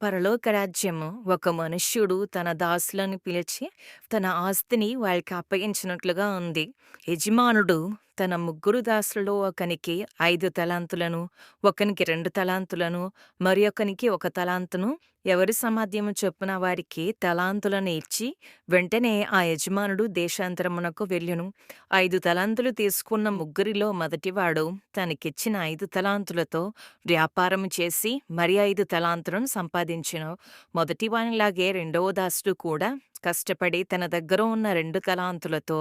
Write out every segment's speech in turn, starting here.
పరలోక రాజ్యము ఒక మనుష్యుడు తన దాసులను పిలిచి తన ఆస్తిని వాళ్ళకి అప్పగించినట్లుగా ఉంది. యజమానుడు తన ముగ్గురు దాసులలో ఒకనికి 5 తలాంతులను, ఒకనికి 2 తలాంతులను, మరి ఒకనికి 1 తలాంతును ఎవరి సామర్థ్యము చొప్పున వారికి తలాంతులను ఇచ్చి, వెంటనే ఆ యజమానుడు దేశాంతరమునకు వెళ్ళెను. 5 తలాంతులు తీసుకున్న ముగ్గురిలో మొదటివాడు తనకిచ్చిన 5 తలాంతులతో వ్యాపారము చేసి మరి 5 తలాంతులను సంపాదించెను. మొదటివానిలాగే రెండవ దాసుడు కూడా కష్టపడి తన దగ్గర ఉన్న 2 తలాంతులతో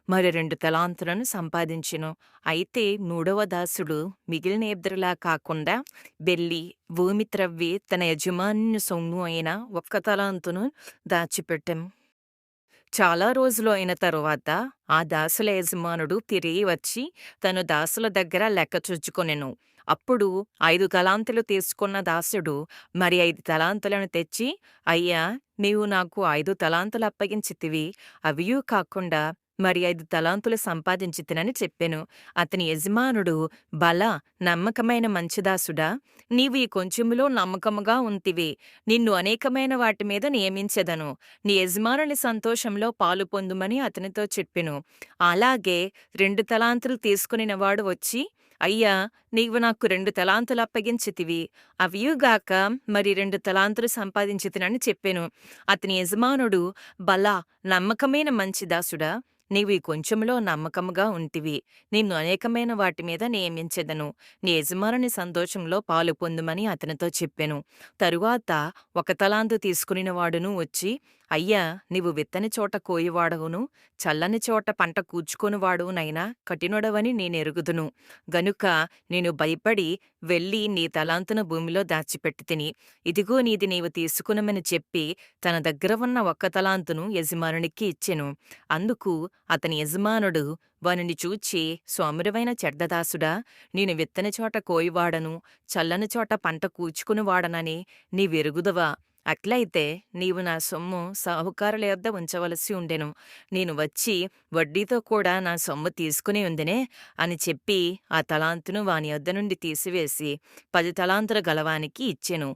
మరి 2 తలాంతులను సంపాదించెను. అయితే మూడవ దాసుడు మిగిలిన ఇద్దరిలా కాకుండా వెళ్లి భూమి త్రవ్వి తన యజమాని సొమ్ము అయిన 1 తలాంతును దాచిపెట్టెను. చాలా రోజులు అయిన తరువాత ఆ దాసుల యజమానుడు తిరిగి వచ్చి తన దాసుల దగ్గర లెక్క చూచుకొనెను. అప్పుడు 5 తలాంతులు తీసుకున్న దాసుడు మరి 5 తలాంతులను తెచ్చి, అయ్యా, నీవు నాకు 5 తలాంతులు అప్పగించితివి, అవియూ కాకుండా మరి 5 తలాంతులు సంపాదించితినని చెప్పెను. అతని యజమానుడు, బలా, నమ్మకమైన మంచి దాసుడా, నీవు ఈ కొంచెములో నమ్మకముగా ఉంటివి, నిన్ను అనేకమైన వాటి మీద నియమించెదను, నీ యజమానుని సంతోషంలో పాలు పొందుమని అతనితో చెప్పెను. అలాగే 2 తలాంతులు తీసుకొనినవాడు వచ్చి, అయ్యా, నీవు నాకు 2 తలాంతులు అప్పగించితివి, అవియుగాక మరి 2 తలాంతులు సంపాదించితినని చెప్పెను. అతని యజమానుడు, బలా, నమ్మకమైన మంచి దాసుడా, నీవు ఈ కొంచెములో నమ్మకముగా ఉంటివి, నిన్ను అనేకమైన వాటి మీద నియమించెదను, నీ యజమానుని సంతోషంలో పాలు పొందుమని అతనితో చెప్పెను. తరువాత 1 తలాంతు తీసుకునిన వాడును వచ్చి, అయ్యా, నీవు విత్తని చోట కోయువాడవును, చల్లని చోట పంట కూర్చుకొనువాడునైనా కఠినుడవని నేనెరుగుదును. గనుక నేను భయపడి వెళ్ళి నీ తలాంతును భూమిలో దాచిపెట్టితిని. ఇదిగో నీది నీవు తీసుకునమని చెప్పి తన దగ్గర ఉన్న 1 తలాంతును యజమానునికి ఇచ్చెను. అందుకు అతని యజమానుడు వానిని చూచి, సోమరివైన చెడ్డదాసుడా, నేను విత్తని చోట కోయువాడను, చల్లని చోట పంట కూర్చుకునివాడనని నీవెరుగుదువా? అట్లయితే నీవు నా సొమ్ము సాహుకారుల యొద్ద ఉంచవలసి ఉండెను. నేను వచ్చి వడ్డీతో కూడా నా సొమ్ము తీసుకుని ఉందినే అని చెప్పి ఆ తలాంతును వాని యొద్ద నుండి తీసివేసి 10 తలాంతుల గలవానికి ఇచ్చెను.